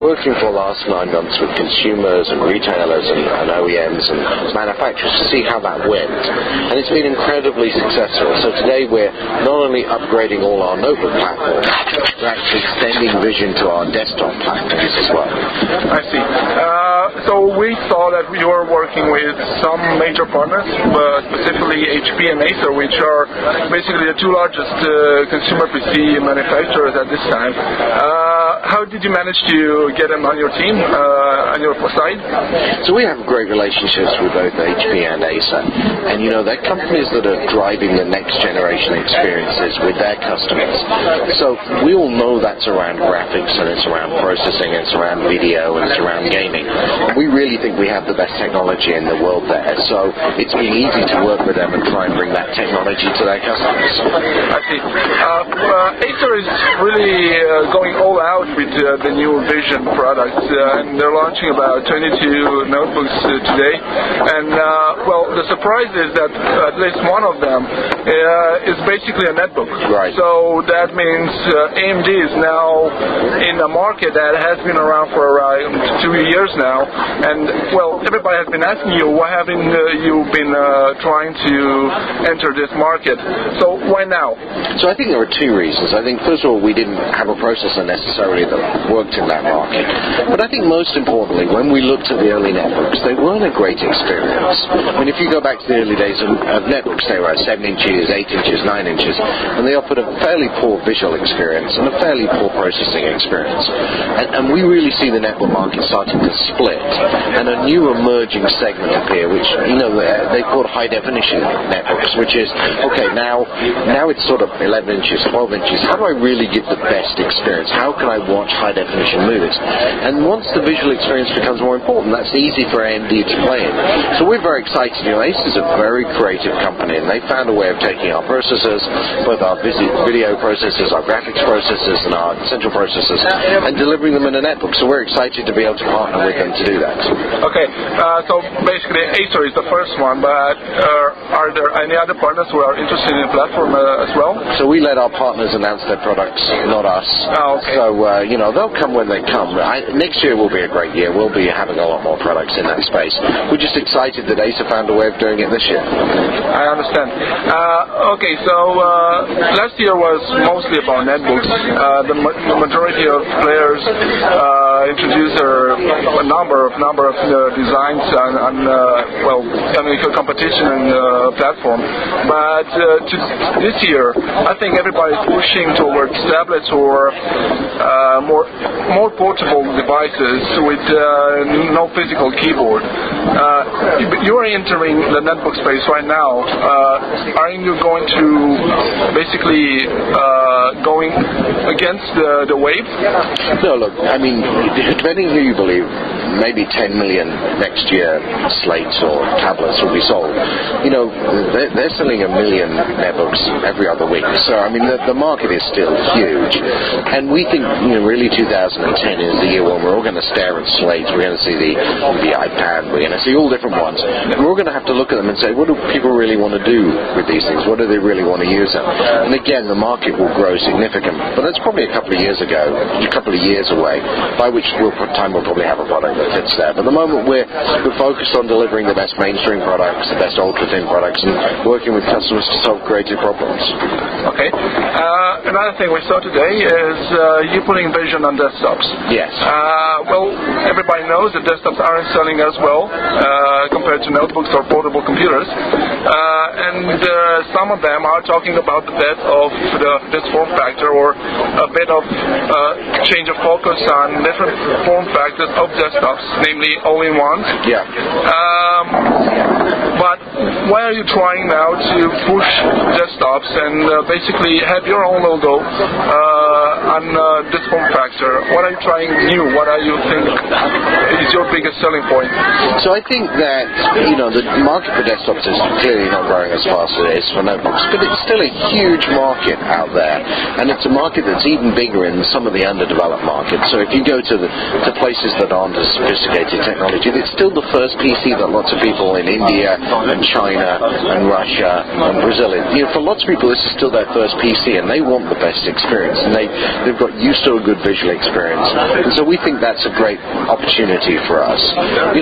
Working for the last 9 months with consumers and retailers and OEMs and manufacturers to see how that went. And it's been incredibly successful. So today we're not only upgrading all our notebook platforms, we're actually extending vision to our desktop platforms as well. I see. So we saw that you were working with some major partners, specifically HP and Acer, which are basically the two largest consumer PC manufacturers at this time. How did you manage to get them on your team, on your side? So we have great relationships with both HP and Acer. And they're companies that are driving the next generation experiences with their customers. So we all know that's around graphics and it's around processing, it's around video and it's around gaming. And we really think we have the best technology in the world there. So it's been easy to work with them and try and bring that technology to their customers. I see. Acer is really going all out with the new Vision products, and they're launching about 22 notebooks today. And the surprise is that at least one of them is basically a netbook. Right. So that means AMD is now in a market that has been around for around 2 years now. And everybody has been asking you, why haven't you been trying to enter this market? So why now? So I think there are two reasons. I think first of all, we didn't have a processor necessarily that worked in that market. But I think most importantly, when we looked at the early netbooks, they weren't a great experience. I mean, if you go back to the early days of netbooks, they were 7 inches, 8 inches, 9 inches, and they offered a fairly poor visual experience and a fairly poor processing experience. And we really see the netbook market starting to split, and a new emerging segment appear, which they call high definition netbooks, which is now it's sort of 11 inches, 12 inches. How do I really give the best experience? How can I watch high definition movies? And once the visual experience becomes more important, that's easy for AMD to play in. So we're very excited. Acer is a very creative company, and they found a way of taking our processors, both our video processors, our graphics processors, and our central processors, and delivering them in a netbook. So we're excited to be able to partner with them to do that. Okay, so basically Acer is the first one, but are there any other partners who are interested in the platform as well? So we let our partners announce their products, not us. Oh, okay. So, they'll come when they come. Next year will be a great year. We'll be having a lot more products in that space. We're just excited that Acer found a way of doing it this year. I understand. Okay, so last year was mostly about netbooks. The majority of players introduced a number of designs on competition and platform. But this year, I think everybody's pushing towards tablets or more portable devices with no physical keyboard. You are entering the netbook space right now. Are you going to basically going against the wave? No, look, I mean, depending who you believe, maybe 10 million next year slates or tablets will be sold. They're selling 1 million netbooks every other week. So, I mean, the market is still huge. And we think, really 2010 is the year when we're all going to stare at slates. We're going to see the iPad. We're going to see all different ones. And we're going to have to look at them and say, what do people really want to do with these things? What do they really want to use them? And again, the market will grow significantly. But that's probably a couple of years away, by which time we'll probably have a product that fits there. But at the moment, we're focused on delivering the best mainstream products, the best ultra-thin products, and working with customers to solve creative problems. Okay. Another thing we saw today is you putting Vision on desktops. Yes. Everybody knows that desktops aren't selling as well compared to notebooks or portable computers. And some of them are talking about the death of this form factor, or a bit of change of focus on different form factors of desktops, namely all-in-ones. Yeah. But why are you trying now to push desktops and basically have your own logo on this form factor? What are you trying new? What are you think is your biggest selling point? So I think that, the market for desktops is clearly not growing as fast as it is for notebooks, but it's still a huge market out there, and it's a market that's even bigger in some of the underdeveloped markets. So if you go to places that aren't as sophisticated technology, it's still the first PC that lots of people in India and China and Russia and Brazil, for lots of people this is still their first PC, and they want the best experience, and They've got used to a good visual experience. And so we think that's a great opportunity for us.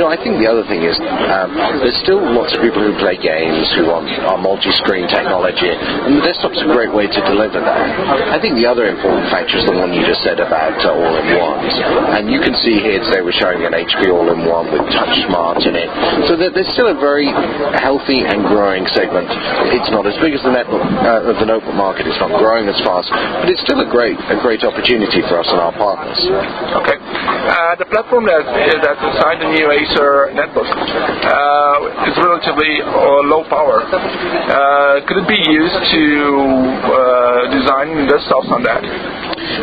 I think the other thing is there's still lots of people who play games who want our multi-screen technology, and the desktop's a great way to deliver that. I think the other important factor is the one you just said about all-in-ones. And you can see here today we're showing an HP all-in-one with Touch Smart in it. So there's still a very healthy and growing segment. It's not as big as the notebook market. It's not growing as fast, but it's still a great opportunity for us and our partners. Okay. The platform that's inside the new Acer Netbook is relatively low power. Could it be used to design desktops on that?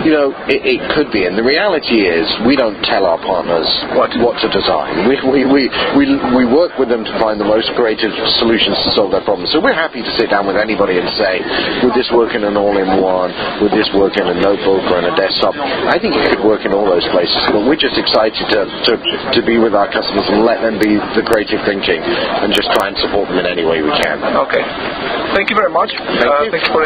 It could be, and the reality is we don't tell our partners what to design. We work with them to find the most creative solutions to solve their problems. So we're happy to sit down with anybody and say, would this work in an all-in-one? Would this work in a notebook or in a desktop? I think it could work in all those places, but we're just excited to be with our customers and let them be the creative thinking and just try and support them in any way we can. Okay. Thank you very much. Thank you. Thanks for